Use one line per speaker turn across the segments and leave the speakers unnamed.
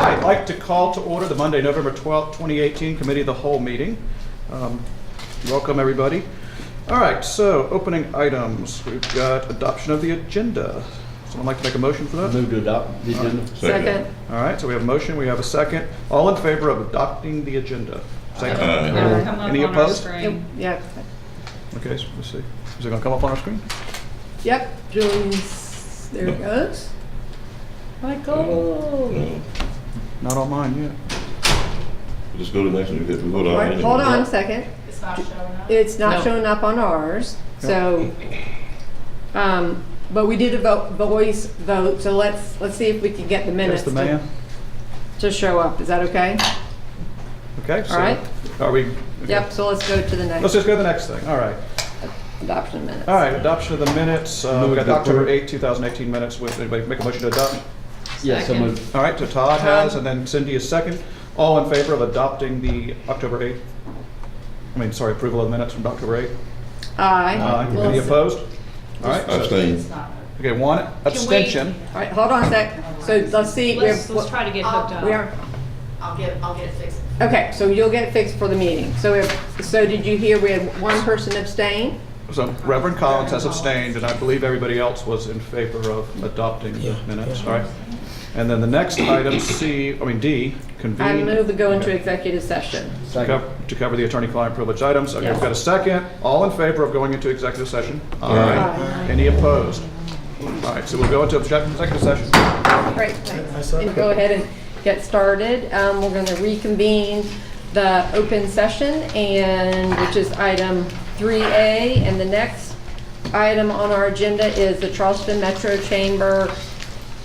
right, I'd like to call to order the Monday, November 12th, 2018 Committee of the Whole meeting. Welcome, everybody. All right, so opening items. We've got adoption of the agenda. Someone like to make a motion for that?
Move to adopt the agenda.
Second.
All right, so we have a motion, we have a second. All in favor of adopting the agenda? Second.
Aye.
Come up
Any
on our
opposed?
screen.
Yep.
Okay, so let's see. Is it going to come up on our screen?
Yep. Julie's. There it goes. Michael.
No.
Not on mine yet.
Just go to the next one. We vote on
Right,
it.
hold on a second.
It's not showing up.
It's not
No.
showing up on ours. So, but we did a voice vote. So let's see if we can get the minutes
Yes, the man.
to show up. Is that okay?
Okay, so
All right.
are we? Okay.
Yep. So let's go to the
Let's
next
just go to the next thing. All right.
adoption of minutes.
All right, adoption of the minutes. We
Move
got
to
October
approve.
8, 2018 minutes. Would anybody make a motion to adopt?
Yes, so
Second.
moved.
All right, so Todd has, and then Cindy is second. All in favor of adopting the October 8th? Approval of the minutes from October 8th?
Aye. Well,
Any opposed? All right. so-
Abstain.
It's not.
Okay, one abstention.
All right. Hold on a sec. So let's see.
Let's try to get hooked up.
We are.
I'll get it fixed.
Okay, so you'll get it fixed for the meeting. So did you hear we had one person abstain?
So Reverend Collins has abstained, and I believe everybody else was in favor of adopting the minutes. All right. And then the next item, D, convene.
I move to go into executive session.
Second.
To cover the attorney-client privilege items. Okay,
Yes.
we've got a second. All in favor of going into executive session?
Aye.
Any opposed? All right, so we'll go into executive session.
Great, thanks. And go ahead and get started. We're going to reconvene the open session, which is item 3A. And the next item on our agenda is the Charleston Metro Chamber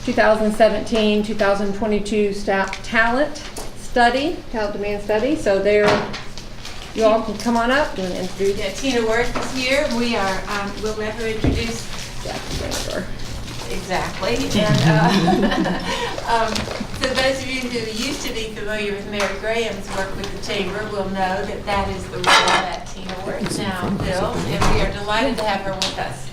2017-2022 talent demand study. So you all can come on up and introduce
Yeah, Tina Worth is here. We are, we'll let her introduce
Jackie Renager.
exactly. And so those of you who used to be familiar with Mary Graham's work with the Chamber will know that that is the role that Tina Worth now fills, and we are delighted to have her with us.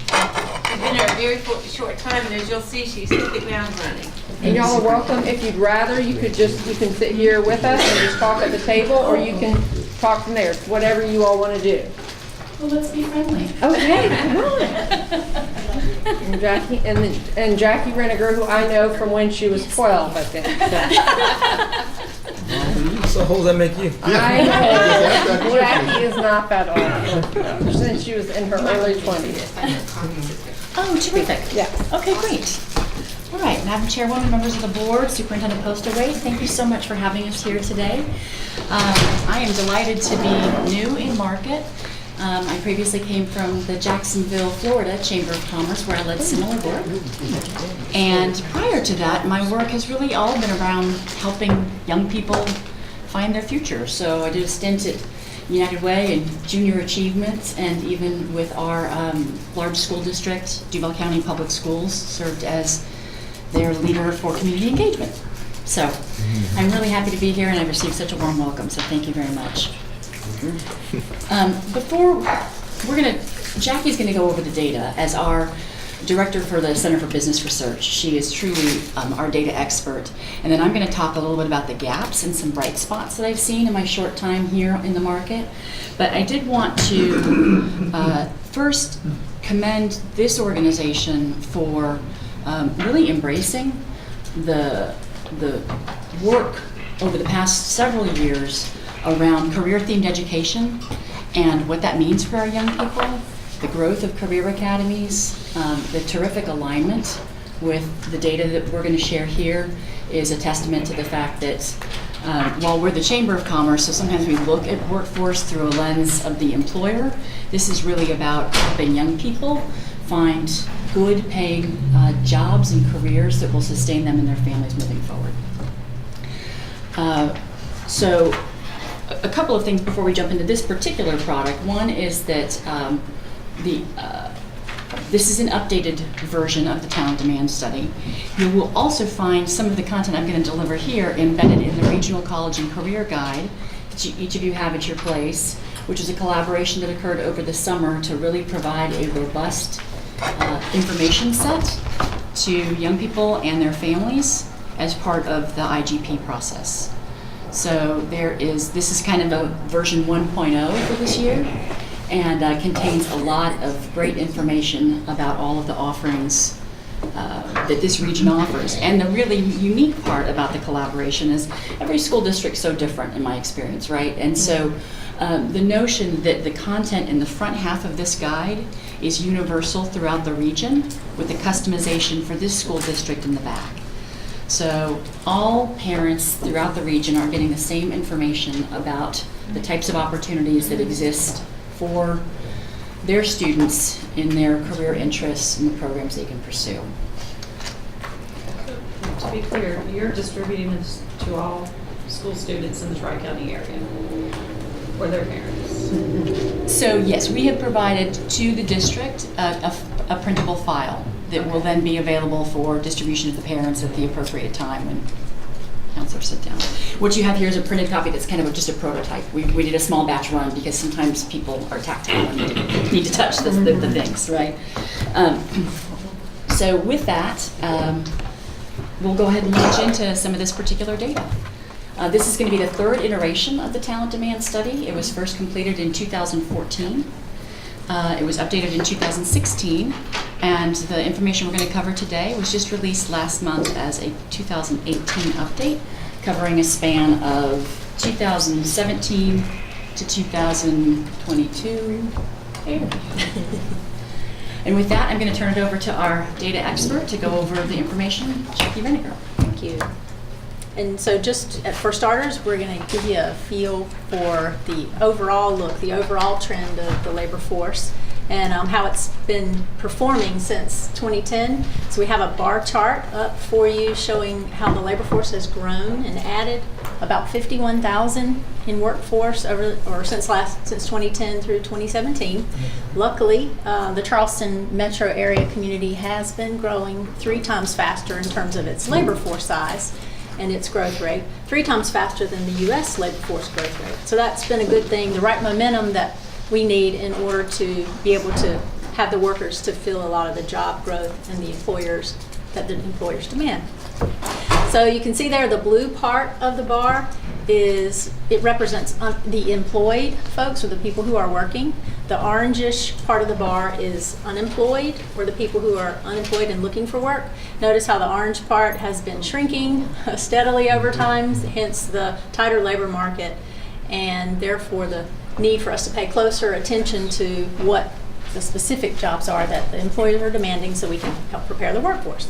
She's been here a very short time, and as you'll see, she's hit the ground running.
And y'all are welcome. If you'd rather, you can sit here with us and just talk at the table, or you can talk from there. It's whatever you all want to do.
Well, let's be friendly.
Okay, come on. And Jackie Renager, who I know from when she was 12, I think.
So how does that make you?
I know. Jackie is not that old. Since she was in her early 20s.
Oh, terrific.
Yeah.
Okay, great. All right, Madam Chairwoman, members of the board, Superintendent Postaway, thank you so much for having us here today. I am delighted to be new in Market. I previously came from the Jacksonville, Florida Chamber of Commerce, where I led similar work. And prior to that, my work has really all been around helping young people find their future. So I did a stint at United Way and Junior Achievement, and even with our large school district, Duval County Public Schools, served as their leader for community engagement. So I'm really happy to be here, and I've received such a warm welcome, so thank you very much. Jackie's gonna go over the data as our director for the Center for Business Research. She is truly our data expert. And then I'm gonna talk a little bit about the gaps and some bright spots that I've seen in my short time here in the market. But I did want to first commend this organization for really embracing the work over the past several years around career-themed education and what that means for our young people, the growth of career academies, the terrific alignment with the data that we're going to share here is a testament to the fact that while we're the Chamber of Commerce, so sometimes we look at workforce through a lens of the employer, this is really about helping young people find good paying jobs and careers that will sustain them and their families moving forward. So a couple of things before we jump into this particular product. One is that this is an updated version of the Talent Demand Study. You will also find some of the content I'm going to deliver here embedded in the Regional College and Career Guide that each of you have at your place, which is a collaboration that occurred over the summer to really provide a robust information set to young people and their families as part of the IGP process. So this is kind of a version 1.0 for this year, and contains a lot of great information about all of the offerings that this region offers. And the really unique part about the collaboration is every school district's so different in my experience, right? And so the notion that the content in the front half of this guide is universal throughout the region with the customization for this school district in the back. So all parents throughout the region are getting the same information about the types of opportunities that exist for their students in their career interests and the programs they can pursue.
To be clear, you're distributing this to all school students in the Tri-County area or their parents.
So yes, we have provided to the district a printable file that will then be available for distribution to the parents at the appropriate time when counselors sit down. What you have here is a printed copy that's kind of just a prototype. We did a small batch run because sometimes people are tactile and need to touch the things, right? So with that, we'll go ahead and launch into some of this particular data. This is going to be the third iteration of the talent demand study. It was first completed in 2014. It was updated in 2016, and the information we're going to cover today was just released last month as a 2018 update, covering a span of 2017 to 2022. And with that, I'm going to turn it over to our data expert to go over the information, Jackie Renniger.
Thank you. And so just for starters, we're going to give you a feel for the overall look, the overall trend of the labor force and how it's been performing since 2010. So we have a bar chart up for you showing how the labor force has grown and added about 51,000 in workforce since 2010 through 2017. Luckily, the Charleston metro area community has been growing 3 times faster in terms of its labor force size and its growth rate, 3 times faster than the U.S. labor force growth rate. So that's been a good thing, the right momentum that we need in order to be able to have the workers to fill a lot of the job growth and the employers demand. So you can see there the blue part of the bar it represents the employed folks or the people who are working. The orangish part of the bar is unemployed, or the people who are unemployed and looking for work. Notice how the orange part has been shrinking steadily over time, hence the tighter labor market, and therefore the need for us to pay closer attention to what the specific jobs are that the employers are demanding so we can help prepare the workforce.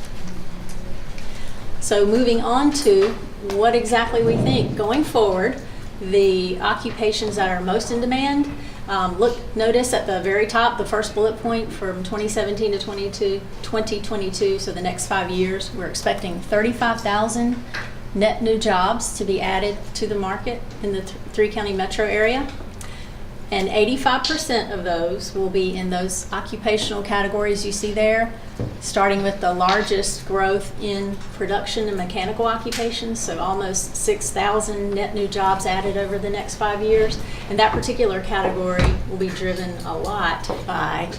So moving on to what exactly we think going forward, the occupations that are most in demand. Notice at the very top, the first bullet point from 2017 to 2022, so the next 5 years, we're expecting 35,000 net new jobs to be added to the market in the 3-county metro area. And 85% of those will be in those occupational categories you see there, starting with the largest growth in production and mechanical occupations, so almost 6,000 net new jobs added over the next 5 years. And that particular category will be driven a lot by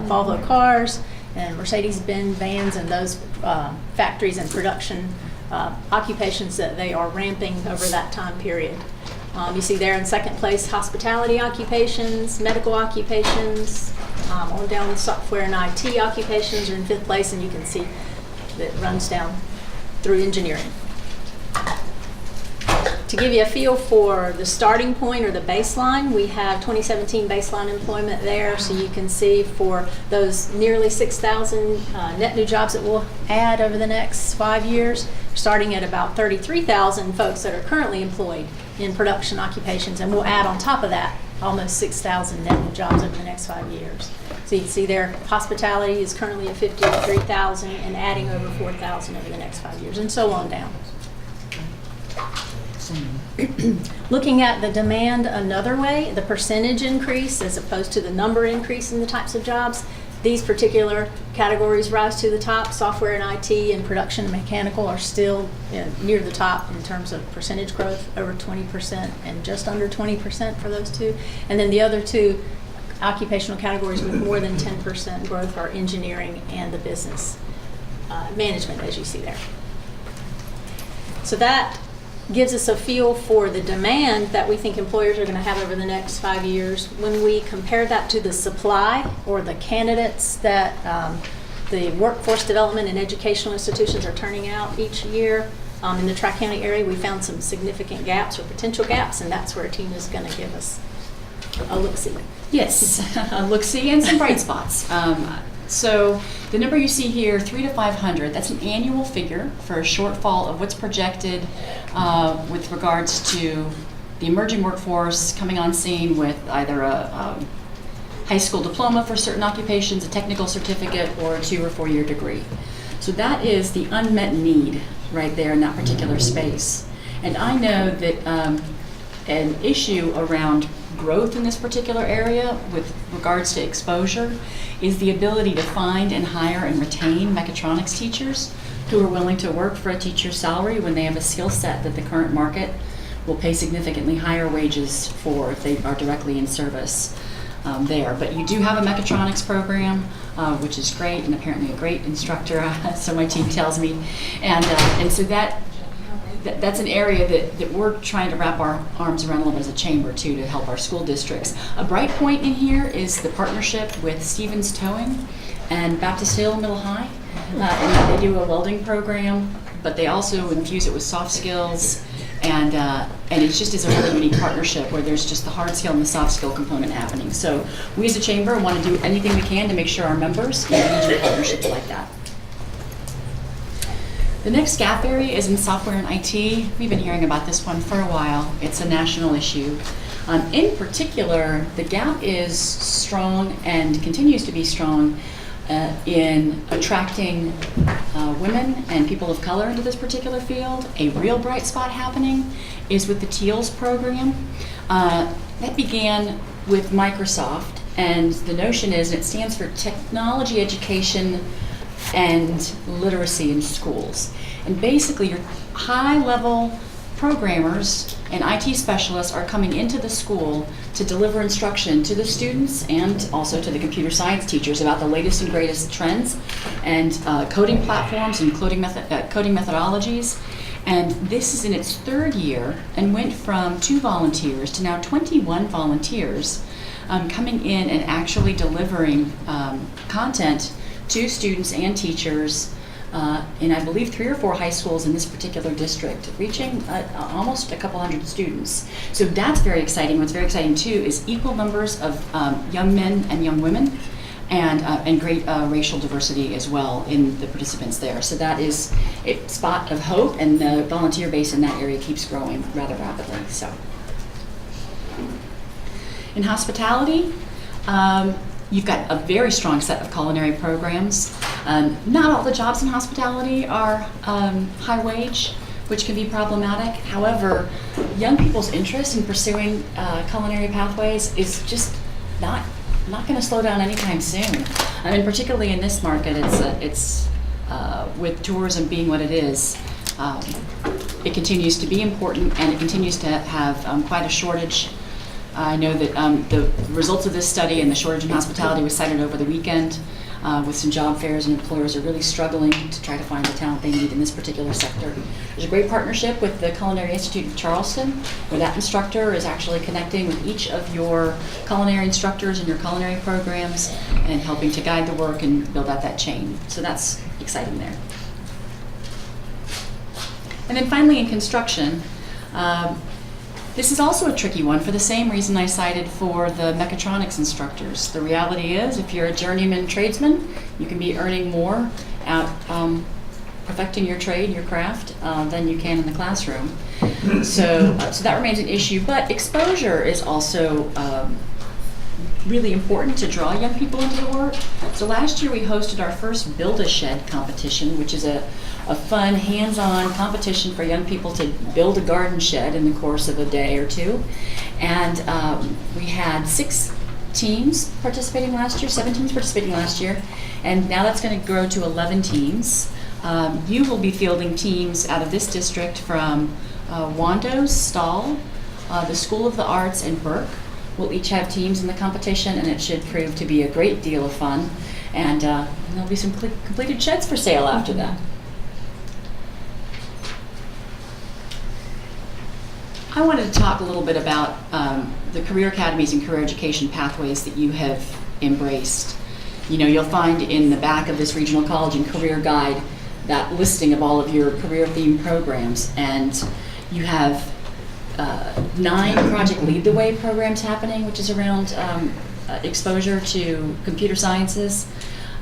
Volvo cars and Mercedes-Benz vans and those factories and production occupations that they are ramping over that time period. You see there in second place, hospitality occupations, medical occupations, on down software and IT occupations are in 5th place, and you can see that it runs down through engineering. To give you a feel for the starting point or the baseline, we have 2017 baseline employment there, so you can see for those nearly 6,000 net new jobs that we'll add over the next 5 years, starting at about 33,000 folks that are currently employed in production occupations, and we'll add on top of that almost 6,000 net new jobs over the next 5 years. So you can see there, hospitality is currently at 53,000 and adding over 4,000 over the next 5 years, and so on down. Looking at the demand another way, the percentage increase as opposed to the number increase in the types of jobs, these particular categories rise to the top. Software and IT and production and mechanical are still near the top in terms of percentage growth, over 20% and just under 20% for those two. And then the other two occupational categories with more than 10% growth are engineering and the business management, as you see there. So that gives us a feel for the demand that we think employers are going to have over the next 5 years. When we compare that to the supply or the candidates that the workforce development and educational institutions are turning out each year in the Tri-County area, we found some significant gaps or potential gaps, and that's where Tina's going to give us a look-see.
Yes, a look-see and some bright spots. So the number you see here, 300 to 500, that's an annual figure for a shortfall of what's projected with regards to the emerging workforce coming on scene with either a high school diploma for certain occupations, a technical certificate, or a 2 or 4 year degree. So that is the unmet need right there in that particular space. And I know that an issue around growth in this particular area with regards to exposure is the ability to find and hire and retain mechatronics teachers who are willing to work for a teacher's salary when they have a skill set that the current market will pay significantly higher wages for if they are directly in service there. But you do have a mechatronics program, which is great, and apparently a great instructor, so my team tells me. And so that's an area that we're trying to wrap our arms around a little bit as a chamber too, to help our school districts. A bright point in here is the partnership with Stevens Towing and Baptist Hill Middle High. And they do a welding program, but they also infuse it with soft skills, and it just is a really unique partnership where there's just the hard skill and the soft skill component happening. So we as a chamber want to do anything we can to make sure our members engage in partnerships like that. The next gap area is in software and IT. We've been hearing about this one for a while. It's a national issue. In particular, the gap is strong and continues to be strong in attracting women and people of color into this particular field. A real bright spot happening is with the TEALS program. That began with Microsoft, and the notion is, and it stands for Technology Education and Literacy in Schools. And basically your high-level programmers and IT specialists are coming into the school to deliver instruction to the students and also to the computer science teachers about the latest and greatest trends and coding platforms and coding methodologies. And this is in its 3rd year and went from 2 volunteers to now 21 volunteers coming in and actually delivering content to students and teachers in, I believe, 3 or 4 high schools in this particular district, reaching almost a couple hundred students. So that's very exciting. What's very exciting too is equal numbers of young men and young women, and great racial diversity as well in the participants there. So that is a spot of hope, and the volunteer base in that area keeps growing rather rapidly. So in hospitality, you've got a very strong set of culinary programs. Not all the jobs in hospitality are high wage, which can be problematic. However, young people's interest in pursuing culinary pathways is just not going to slow down anytime soon. I mean, particularly in this market, it's with tourism being what it is, it continues to be important, and it continues to have quite a shortage. I know that the results of this study and the shortage in hospitality was cited over the weekend with some job fairs, and employers are really struggling to try to find the talent they need in this particular sector. There's a great partnership with the Culinary Institute of Charleston, where that instructor is actually connecting with each of your culinary instructors in your culinary programs and helping to guide the work and build out that chain. So that's exciting there. And then finally in construction, this is also a tricky one for the same reason I cited for the mechatronics instructors. The reality is, if you're a journeyman tradesman, you can be earning more out perfecting your trade, your craft, than you can in the classroom. So that remains an issue, but exposure is also really important to draw young people into the work. So last year we hosted our first Build-A-Shed competition, which is a fun, hands-on competition for young people to build a garden shed in the course of a day or 2. And we had 6 teams participating last year, 7 teams participating last year, and now that's going to grow to 11 teams. You will be fielding teams out of this district from Wandos, Stahl, the School of the Arts, and Burke. We'll each have teams in the competition, and it should prove to be a great deal of fun. And there'll be some completed sheds for sale after that. I wanted to talk a little bit about the career academies and career education pathways that you have embraced. You know, you'll find in the back of this regional college and career guide that listing of all of your career-themed programs, and you have 9 Project Lead the Way programs happening, which is around exposure to computer sciences,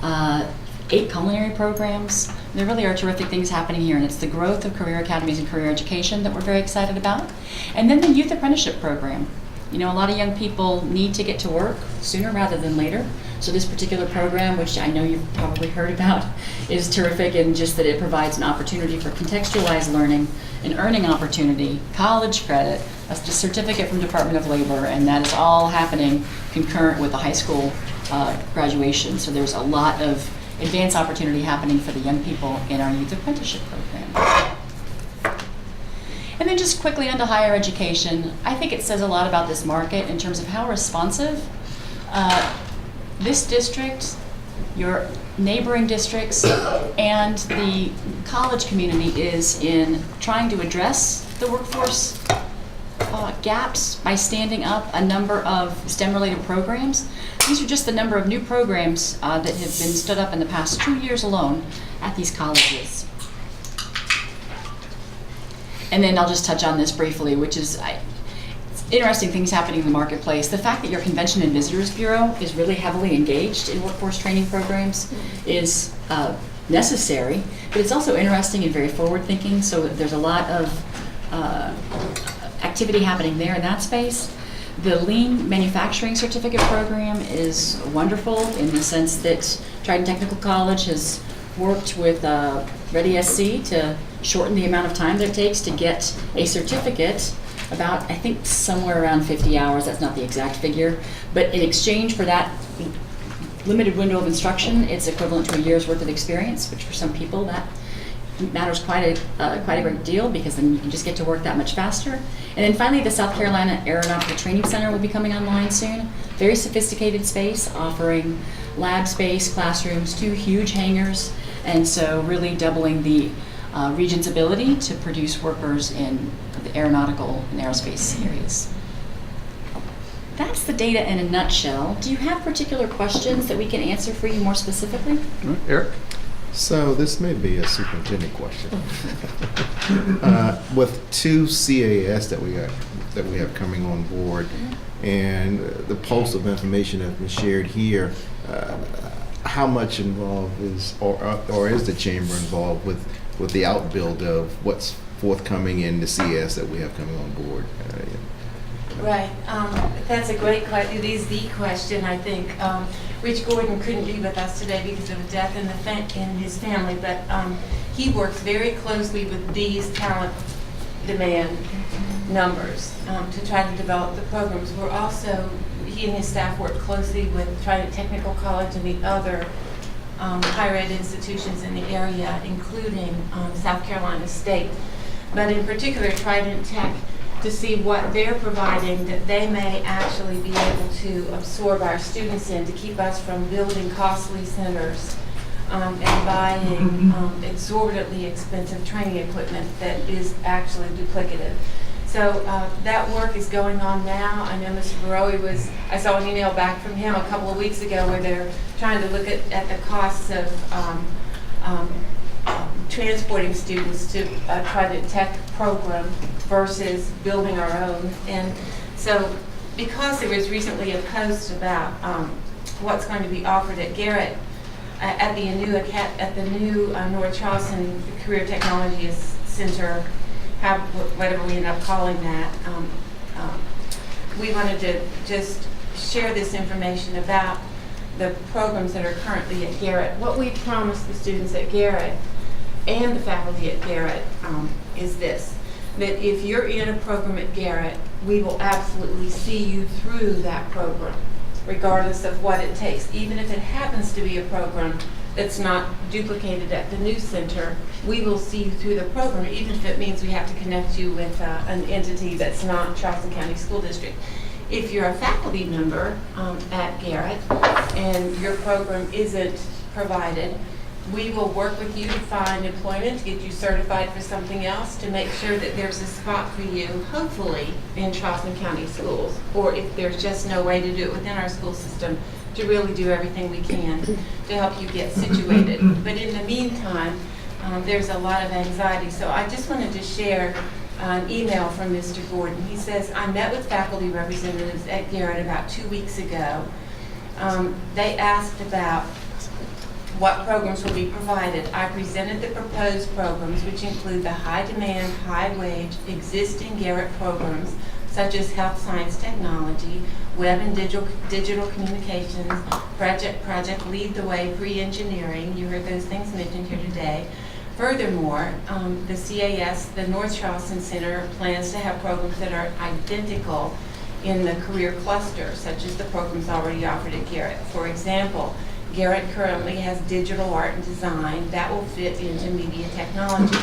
8 culinary programs. There really are terrific things happening here, and it's the growth of career academies and career education that we're very excited about. And then the youth apprenticeship program. You know, a lot of young people need to get to work sooner rather than later. So this particular program, which I know you've probably heard about, is terrific in just that it provides an opportunity for contextualized learning, an earning opportunity, college credit, a certificate from Department of Labor, and that is all happening concurrent with the high school graduation. So there's a lot of advanced opportunity happening for the young people in our youth apprenticeship program. And then just quickly onto higher education, I think it says a lot about this market in terms of how responsive this district, your neighboring districts, and the college community is in trying to address the workforce gaps by standing up a number of STEM-related programs. These are just the number of new programs that have been stood up in the past 2 years alone at these colleges. And then I'll just touch on this briefly, which is interesting things happening in the marketplace. The fact that your Convention and Visitors Bureau is really heavily engaged in workforce training programs is necessary, but it's also interesting and very forward-thinking, so there's a lot of activity happening there in that space. The Lean Manufacturing Certificate Program is wonderful in the sense that Trident Technical College has worked with Ready SC to shorten the amount of time that it takes to get a certificate, about, I think, somewhere around 50 hours. That's not the exact figure. But in exchange for that limited window of instruction, it's equivalent to a year's worth of experience, which for some people that matters quite a great deal, because then you can just get to work that much faster. And then finally, the South Carolina Aeronautical Training Center will be coming online soon. Very sophisticated space, offering lab space, classrooms, 2 huge hangars, and so really doubling the region's ability to produce workers in the aeronautical and aerospace areas. That's the data in a nutshell. Do you have particular questions that we can answer for you more specifically?
All right, Eric?
So this may be a superintendent question. With 2 CAS that we have coming on board, and the pulse of information that's been shared here, how much involved is, or is the chamber involved with the outbuild of what's forthcoming in the CS that we have coming on board?
Right, that's a great question. It is the question, I think. Rich Gordon couldn't be with us today because of a death in his family, but he works very closely with these talent demand numbers to try to develop the programs. We're also, he and his staff work closely with Trident Technical College and the other higher ed institutions in the area, including South Carolina State, but in particular Trident Tech, to see what they're providing that they may actually be able to absorb our students in, to keep us from building costly centers and buying exorbitantly expensive training equipment that is actually duplicative. So that work is going on now. I know Mr. Barowie I saw an email back from him a couple of weeks ago where they're trying to look at the costs of transporting students to a Trident Tech program versus building our own. And so because there was recently a post about what's going to be offered at Garrett, at the new North Charleston Career Technology Center, whatever we end up calling that, we wanted to just share this information about the programs that are currently at Garrett. What we promised the students at Garrett and the faculty at Garrett is this, that if you're in a program at Garrett, we will absolutely see you through that program, regardless of what it takes. Even if it happens to be a program that's not duplicated at the new center, we will see you through the program, even if it means we have to connect you with an entity that's not Charleston County School District. If you're a faculty member at Garrett and your program isn't provided, We will work with you to find employment, to get you certified for something else, to make sure that there's a spot for you, hopefully, in Charleston County schools. Or if there's just no way to do it within our school system, to really do everything we can to help you get situated. But in the meantime, there's a lot of anxiety. So I just wanted to share an email from Mr. Gordon. He says, I met with faculty representatives at Garrett about 2 weeks ago. They asked about what programs will be provided. I presented the proposed programs, which include the high-demand, high-wage existing Garrett programs, such as health science technology, web and digital communications, Project Lead the Way, pre-engineering. You heard those things mentioned here today. Furthermore, the CAS, the North Charleston Center, plans to have programs that are identical in the career cluster, such as the programs already offered at Garrett. For example, Garrett currently has digital art and design that will fit into media technology.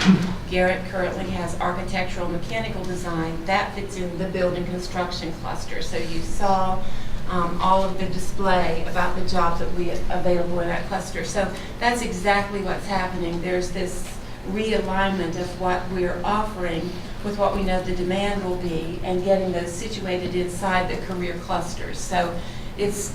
Garrett currently has architectural mechanical design that fits in the building construction cluster. So you saw all of the display about the jobs that we have available in that cluster. So that's exactly what's happening. There's this realignment of what we're offering with what we know the demand will be and getting those situated inside the career clusters. So it's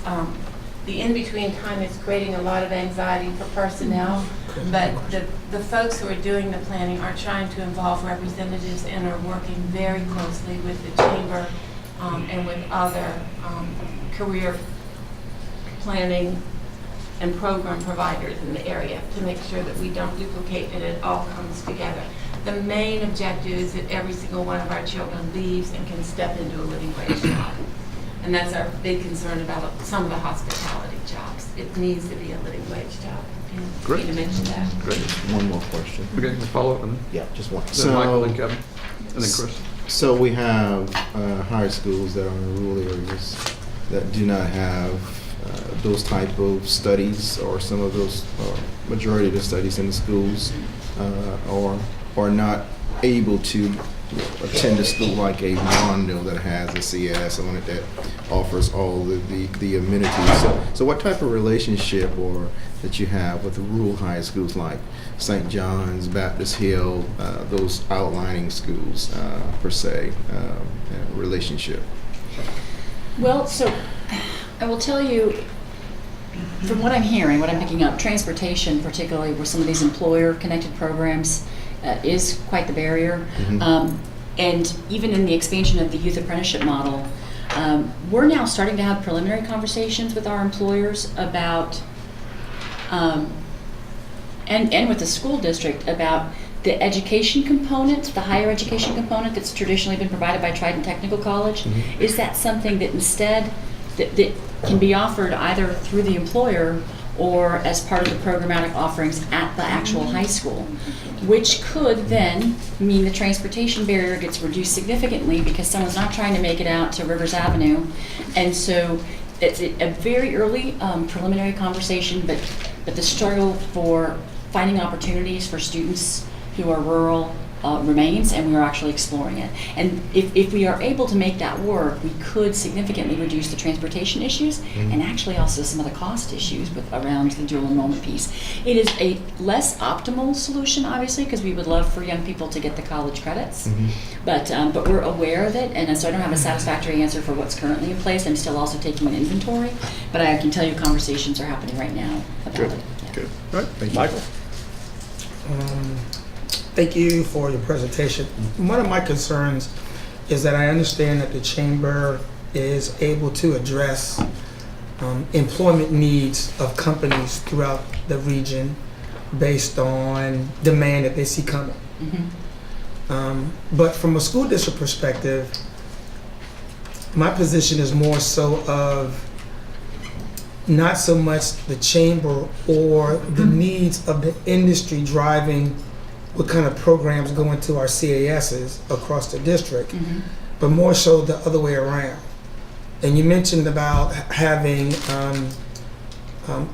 the in-between time is creating a lot of anxiety for personnel, but the folks who are doing the planning are trying to involve representatives and are working very closely with the chamber and with other career planning and program providers in the area to make sure that we don't duplicate and it all comes together. The main objective is that every single one of our children leaves and can step into a living wage job. And that's our big concern about some of the hospitality jobs. It needs to be a living wage job. And
Great.
Tina mentioned that.
Great.
One more question.
Okay, can we follow up? And
Yeah, just one.
then Michael, then Kevin, and then Chris.
So we have higher schools that are in rural areas that do not have those type of studies, or some of those, majority of the studies in the schools, or are not able to attend a school like a Mondale that has a CS, one that offers all the amenities. So what type of relationship or that you have with the rural high schools like St. John's, Baptist Hill, those outlining schools per se, relationship?
Well, so I will tell you, from what I'm hearing, what I'm picking up, transportation, particularly with some of these employer-connected programs, is quite the barrier. And even in the expansion of the youth apprenticeship model, we're now starting to have preliminary conversations with our employers about, and with the school district about the education component, the higher education component that's traditionally been provided by Trident Technical College. Is that something that instead that can be offered either through the employer or as part of the programmatic offerings at the actual high school, which could then mean the transportation barrier gets reduced significantly because someone's not trying to make it out to Rivers Avenue. And so it's a very early preliminary conversation, but the struggle for finding opportunities for students who are rural remains, and we're actually exploring it. And if we are able to make that work, we could significantly reduce the transportation issues and actually also some of the cost issues around the dual enrollment piece. It is a less optimal solution, obviously, because we would love for young people to get the college credits, but we're aware of it, and so I don't have a satisfactory answer for what's currently in place. I'm still also taking an inventory, but I can tell you conversations are happening right now about it. Yeah.
Good. All right, thank you. Michael?
Thank you for your presentation. One of my concerns is that I understand that the chamber is able to address employment needs of companies throughout the region based on demand that they see coming. But from a school district perspective, my position is more so of not so much the chamber or the needs of the industry driving what kind of programs go into our CASs across the district, but more so the other way around. And you mentioned about having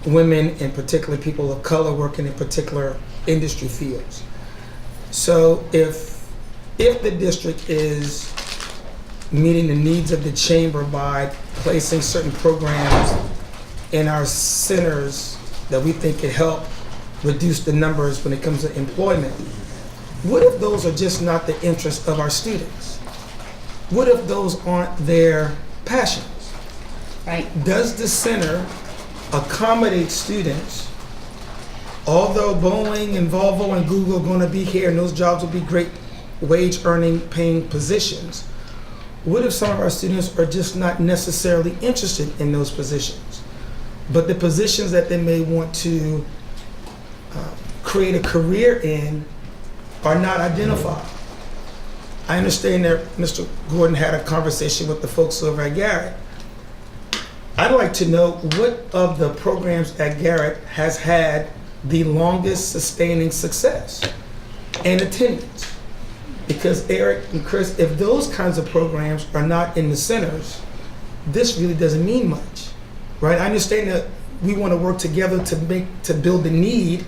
women, in particular people of color, working in particular industry fields. So if the district is meeting the needs of the chamber by placing certain programs in our centers that we think could help reduce the numbers when it comes to employment. What if those are just not the interests of our students? What if those aren't their passions?
Right.
Does the center accommodate students? Although Boeing and Volvo and Google are going to be here and those jobs will be great wage earning paying positions, what if some of our students are just not necessarily interested in those positions, but the positions that they may want to create a career in are not identified? I understand that Mr. Gordon had a conversation with the folks over at Garrett. I'd like to know what of the programs at Garrett has had the longest sustaining success and attendance. Because Eric and Chris, if those kinds of programs are not in the centers, this really doesn't mean much, right? I understand that we want to work together to build the need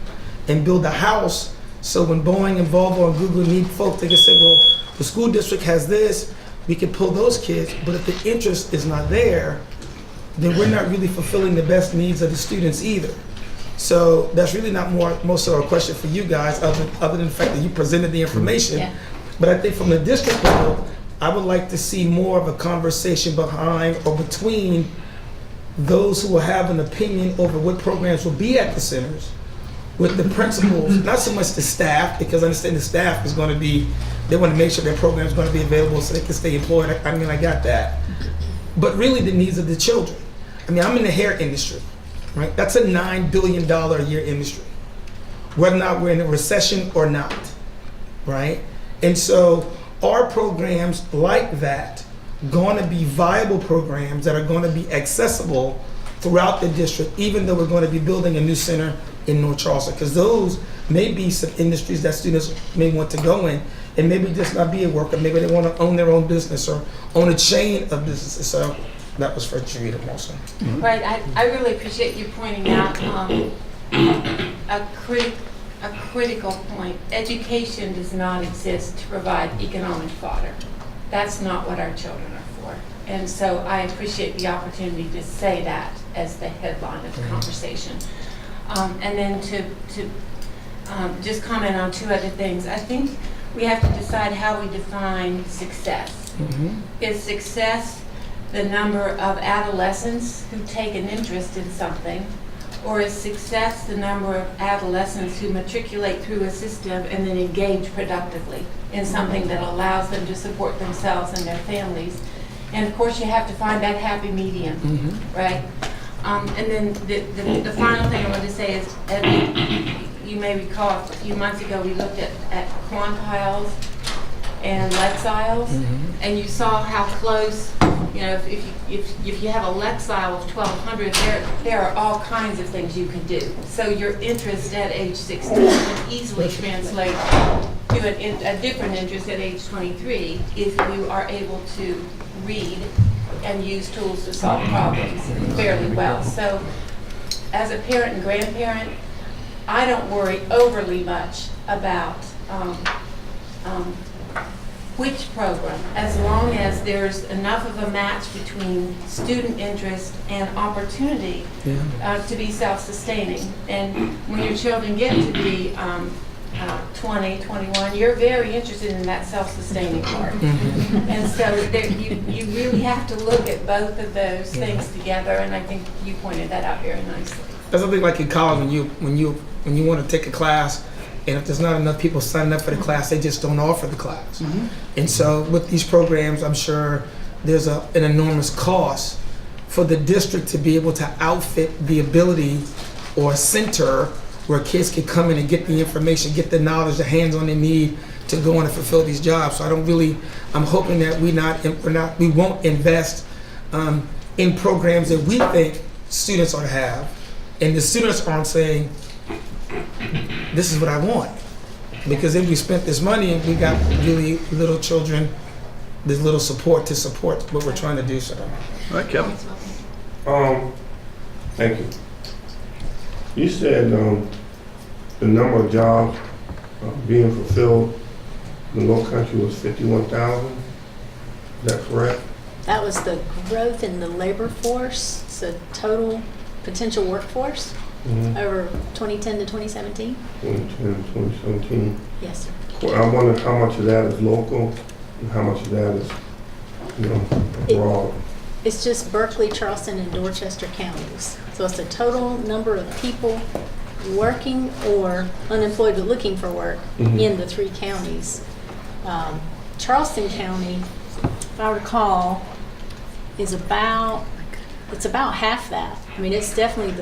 and build a house. So when Boeing and Volvo and Google need folks, they can say, well, the school district has this, we can pull those kids. But if the interest is not there, then we're not really fulfilling the best needs of the students either. So that's really not most of our question for you guys, other than the fact that you presented the information.
Yeah.
But I think from the district level, I would like to see more of a conversation behind or between those who will have an opinion over what programs will be at the centers with the principals, not so much the staff, because I understand the staff is going to be, they want to make sure their program is going to be available so they can stay employed. I mean, I got that. But really the needs of the children. I mean, I'm in the hair industry, right? That's a $9 billion a year industry, whether or not we're in a recession or not, right? And so are programs like that going to be viable programs that are going to be accessible throughout the district, even though we're going to be building a new center in North Charleston? Because those may be some industries that students may want to go in, and maybe just not be a worker. Maybe they want to own their own business or own a chain of businesses. So that was for Jarita also.
Right, I really appreciate you pointing out a critical point. Education does not exist to provide economic fodder. That's not what our children are for. And so I appreciate the opportunity to say that as the headline of the conversation. And then to just comment on two other things. I think we have to decide how we define success. Is success the number of adolescents who take an interest in something, or is success the number of adolescents who matriculate through a system and then engage productively in something that allows them to support themselves and their families? And of course, you have to find that happy medium, right? And then the final thing I want to say is, you may recall a few months ago we looked at quantiles and lexiles, and you saw how close, you know, if you have a lexile of 1200, there are all kinds of things you can do. So your interest at age 16 can easily translate to a different interest at age 23 if you are able to read and use tools to solve problems fairly well. So as a parent and grandparent, I don't worry overly much about which program, as long as there's enough of a match between student interest and opportunity to be self-sustaining. And when your children get to be 20, 21, you're very interested in that self-sustaining part. And so you really have to look at both of those things together, and I think you pointed that out very nicely.
That's something like in college when you want to take a class, and if there's not enough people signing up for the class, they just don't offer the class. And so with these programs, I'm sure there's an enormous cost for the district to be able to outfit the ability or a center where kids can come in and get the information, get the knowledge, the hands-on they need to go in and fulfill these jobs. So I'm hoping that we won't invest in programs that we think students ought to have, and the students aren't saying, this is what I want. Because then we spent this money and we got really little children, there's little support to support what we're trying to do. So.
All right, Kevin.
Thank you. You said the number of jobs being fulfilled in the Low Country was 51,000. Is that correct?
That was the growth in the labor force, so total potential workforce. over 2010 to 2017.
2010, 2017.
Yes, sir.
Well, I wonder how much of that is local and how much of that is, abroad.
It's just Berkeley, Charleston, and Dorchester counties. So it's the total number of people working or unemployed but looking for work in the 3 counties. Charleston County, if I recall, is about half that. I mean, it's definitely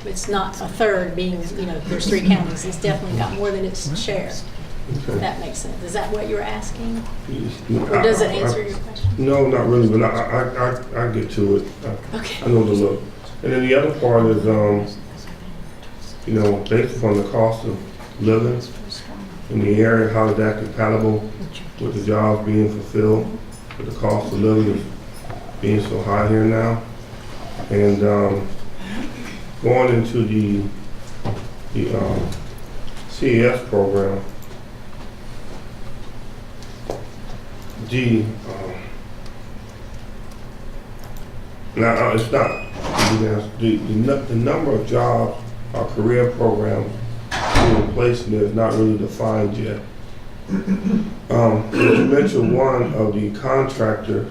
it's not a third being, there's 3 counties. It's definitely got more than its share. If that makes sense. Is that what you were asking? Or does it answer your question?
No, not really, but I get to it.
Okay.
I know the look. And then the other part is, based upon the cost of living in the area, how is that compatible with the jobs being fulfilled, with the cost of living being so high here now? And going into the CES program, now it's not the number of jobs our career program being placed in is not really defined yet. You mentioned one of the contractor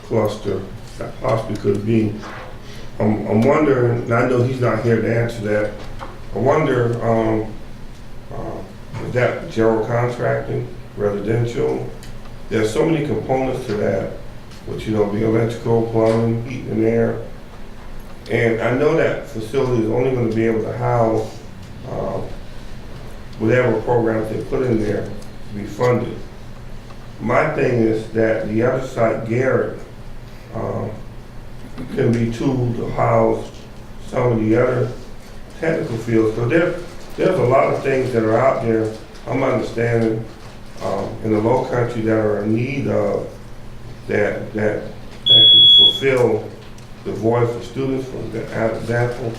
cluster that possibly could be. I'm wondering, and I know he's not here to answer that. I wonder, is that general contracting, residential? There's so many components to that, which the electrical, plumbing, heating and air. And I know that facility is only going to be able to house whatever programs they put in there to be funded. My thing is that the other site, Garrett, can be tooled to house some of the other technical fields. So there's a lot of things that are out there, I'm understanding, in the low country that are in need of that can fulfill the voice of students, for example,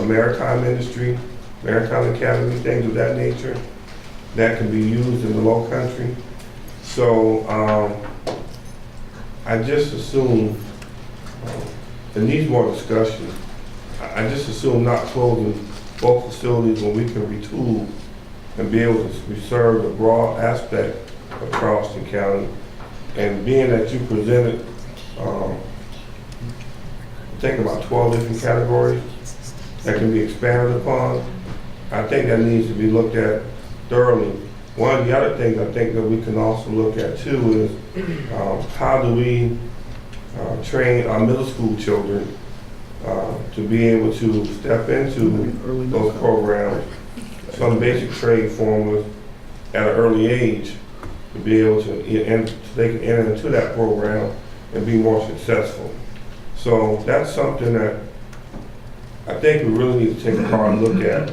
maritime industry, maritime academy, things of that nature that can be used in the low country. So I just assume it needs more discussion. I just assume not closing both facilities when we can retool and be able to serve the broad aspect of Charleston County. And being that you presented, I think about 12 different categories that can be expanded upon, I think that needs to be looked at thoroughly. One of the other things I think that we can also look at too is how do we train our middle school children to be able to step into those programs, some basic trade formulas at an early age to be able to, and they can enter into that program and be more successful. So that's something that I think we really need to take a hard look at.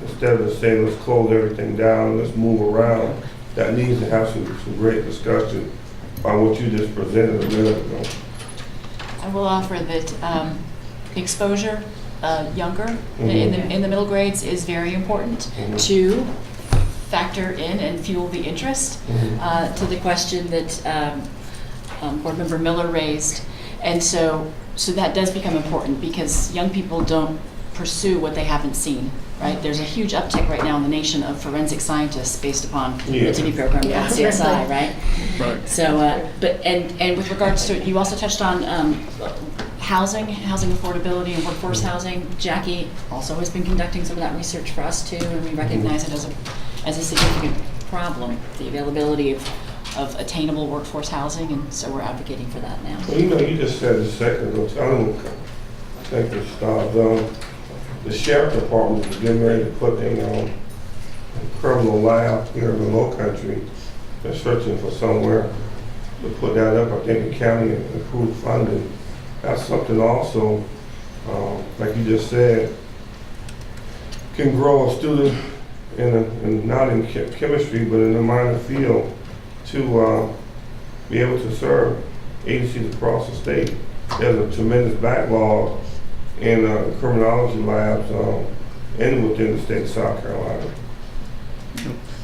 Instead of saying, let's close everything down, let's move around, that needs to have some great discussion on what you just presented a minute ago.
I will offer that exposure younger in the middle grades is very important to factor in and fuel the interest to the question that Board Member Miller raised. And so that does become important because young people don't pursue what they haven't seen, right? There's a huge uptick right now in the nation of forensic scientists based upon the TV program called CSI, right?
Right.
So, and with regards to, you also touched on housing affordability and workforce housing. Jackie also has been conducting some of that research for us too, and we recognize it as a significant problem, the availability of attainable workforce housing, and so we're advocating for that now.
Well, you just said a second ago, I think it stopped. The sheriff department is getting ready to put a criminal lab here in the low country. They're searching for somewhere to put that up. I think the county approved funding. That's something also, like you just said, can grow a student not in chemistry, but in a minor field to be able to serve agencies across the state. There's a tremendous backlog in criminology labs and within the state of South Carolina.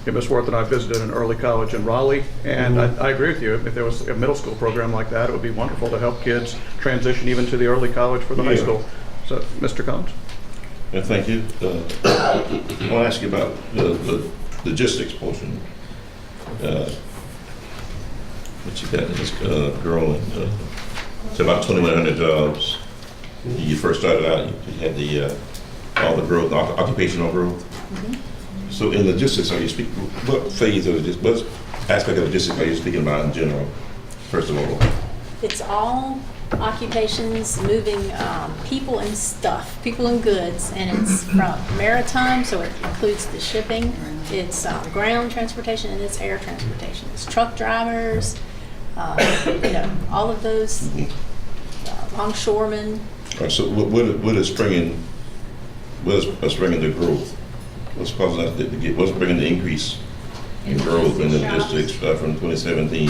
Yeah, Ms. Worth and I visited an early college in Raleigh, and I agree with you. If there was a middle school program like that, it would be wonderful to help kids transition even to the early college for the high school. So, Mr. Collins?
Thank you. I want to ask you about the logistics portion. What you got is growing. It's about 2,100 jobs. You first started out, you had the all the growth, occupational growth. So in logistics, are you speaking, what phase of it, what aspect of logistics are you speaking about in general, first of all?
It's all occupations moving people and stuff, people and goods, and it's from maritime, so it includes the shipping. It's ground transportation and it's air transportation. It's truck drivers, all of those longshoremen.
All right, so what is bringing the growth? What's causing us to get? What's bringing the increase in growth in the logistics from 2017?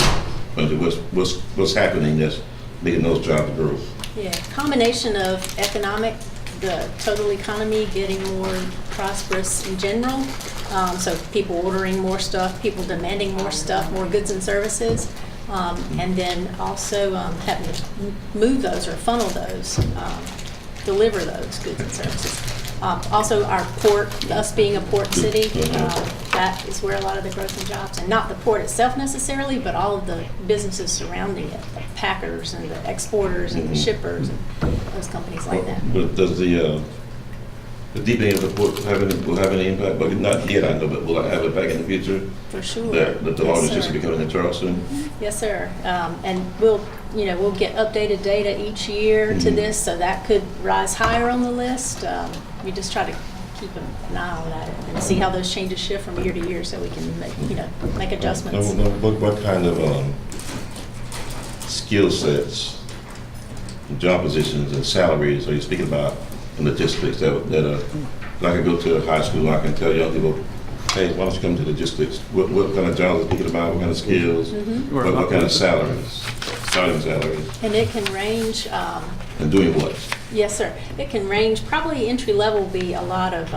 What's happening that's making those jobs grow?
Yeah, combination of the total economy getting more prosperous in general. So people ordering more stuff, people demanding more stuff, more goods and services. And then also having to move those or funnel those, deliver those goods and services. Also our port, us being a port city, that is where a lot of the growth in jobs, and not the port itself necessarily, but all of the businesses surrounding it, the packers and the exporters and the shippers and those companies like that.
But does the deepening of the port will have any impact? But not yet, I know, but will it have it back in the future?
For sure.
That the
Yes,
largest
sir.
is becoming in Charleston?
Yes, sir. And we'll get updated data each year to this, so that could rise higher on the list. We just try to keep an eye on that and see how those changes shift from year to year, so we can make adjustments.
What kind of skill sets, job positions, and salaries are you speaking about in logistics that I can go to a high school and I can tell young people, hey, why don't you come to logistics? What kind of jobs are you speaking about? What kind of skills? What kind of salaries? Starting salaries?
And it can range.
And doing what?
Yes, sir. It can range. Probably entry level will be a lot of,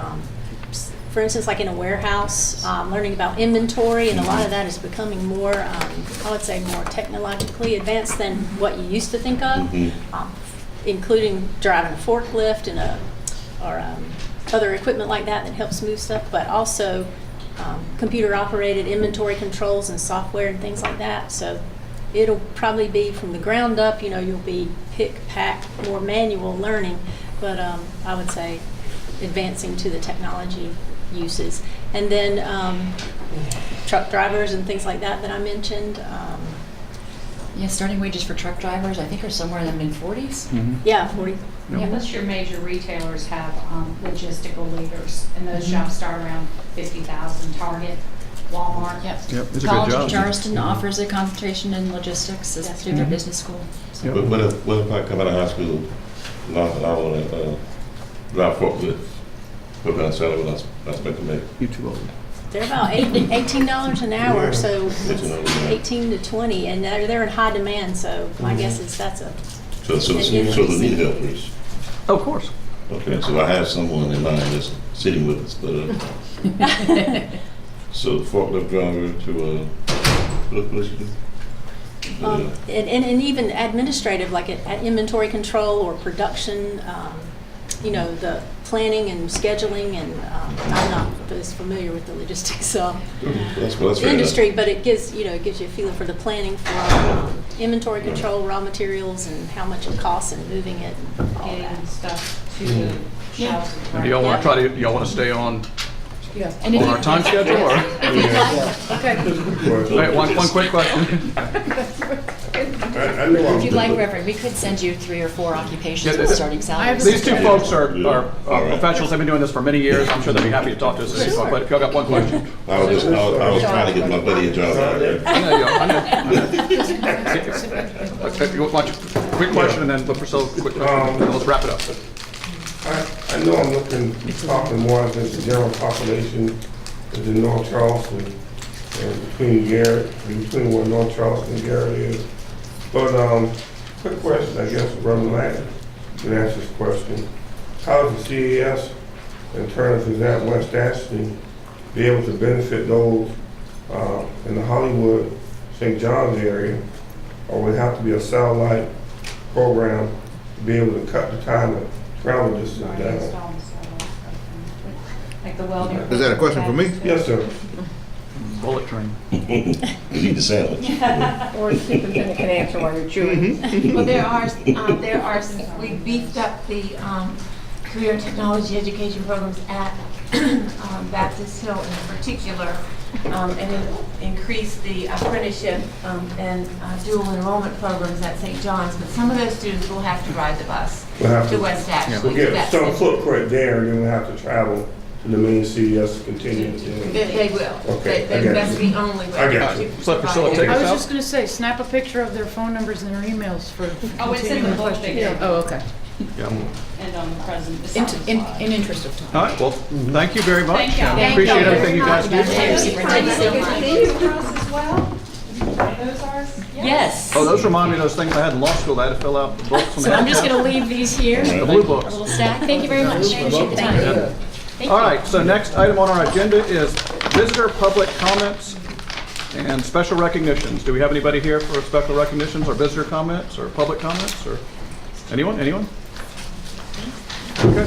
for instance, like in a warehouse, learning about inventory, and a lot of that is becoming more, I would say, more technologically advanced than what you used to think of, including driving a forklift and other equipment like that helps move stuff, but also computer-operated inventory controls and software and things like that. So it'll probably be from the ground up, you'll be pick, pack, more manual learning, but I would say advancing to the technology uses. And then truck drivers and things like that I mentioned.
Yeah, starting wages for truck drivers, I think are somewhere in the mid-40s.
Yeah, 40.
Yeah, most of your major retailers have logistical leaders, and those jobs start around 50,000. Target, Walmart.
Yep.
Yep, it's a good
College
job.
of Charleston offers a concentration in logistics through their business school.
Yep.
What if I come out of high school and I want to drive forklift? What kind of salary would I expect to make?
You too old.
They're about $18 an hour, so
$18 an hour.
18 to 20, and they're in high demand. So my guess is that's a
So the need helpers.
Of course.
Okay, so I have someone in mind that's sitting with us, but so forklift driver to what else you do?
and even administrative, like at inventory control or production. The planning and scheduling, and I'm not as familiar with the logistics
That's fair
industry,
enough.
but it gives you a feel for the planning for inventory control, raw materials, and how much it costs and moving it and all
Getting
that.
stuff to the shelves.
And do y'all want to y'all want to stay on
And if
our
you,
time schedule, or?
Well,
Wait, one quick question.
I know I'm
if you'd like,
good,
Reverend, we could send you 3 or 4 occupations
Yeah,
with starting salaries.
These two folks are professionals. They've been doing this for many years. I'm sure they'd be happy to talk to us. But if y'all got one question.
I was trying to get my buddy a job out there.
I know you are. I know. Okay, you want a quick question and then look for quick question, and let's wrap it up.
I know I'm talking more than the general population is in North Charleston and between where North Charleston and Garrett is. But quick question, I guess, Reverend Lang can answer this question. How does the CES, in terms of that West Ashley, be able to benefit those in the Hollywood, St. John's area, or would it have to be a satellite program to be able to cut the time of travel distance down?
like the welding.
Is that a question for me?
Yes, sir.
Bullet train.
You need the sandwich.
Or the superintendent can answer while you're chewing.
Well, we beefed up the career and technology education programs at Baptist Hill in particular, and increased the apprenticeship and dual enrollment programs at St. John's. But some of those students will have to ride the bus
We'll have
to
to,
West Ashley.
we'll get
That's
some
the-
footprint there, and then we'll have to travel to the main CES to continue.
They will.
Okay, I got
That's
you.
the only way.
I got
to
you.
So Priscilla,
provide
take
it.
us
I was
out.
just gonna say, snap a picture of their phone numbers and their emails for
Oh, it's in
continuing
the book
questions.
there.
Oh, okay.
Yeah.
And on the present. it's
In,
on the slide.
in interest of time.
All right, well, thank you very much.
Thank you.
I Appreciate
Thank you.
everything you guys do.
As well? Those are?
Yes.
Oh, those remind me of those things I had in law school. I had to fill out the books. and
So I'm just gonna leave these here.
The blue books.
A little stack. Thank you very much. Appreciate the time. Thank
All
you.
right, so next item on our agenda is visitor public comments and special recognitions. Do we have anybody here for special recognitions or visitor comments or public comments or anyone? Anyone? Okay.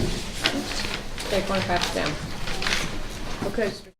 Take one, pass it down.
Okay.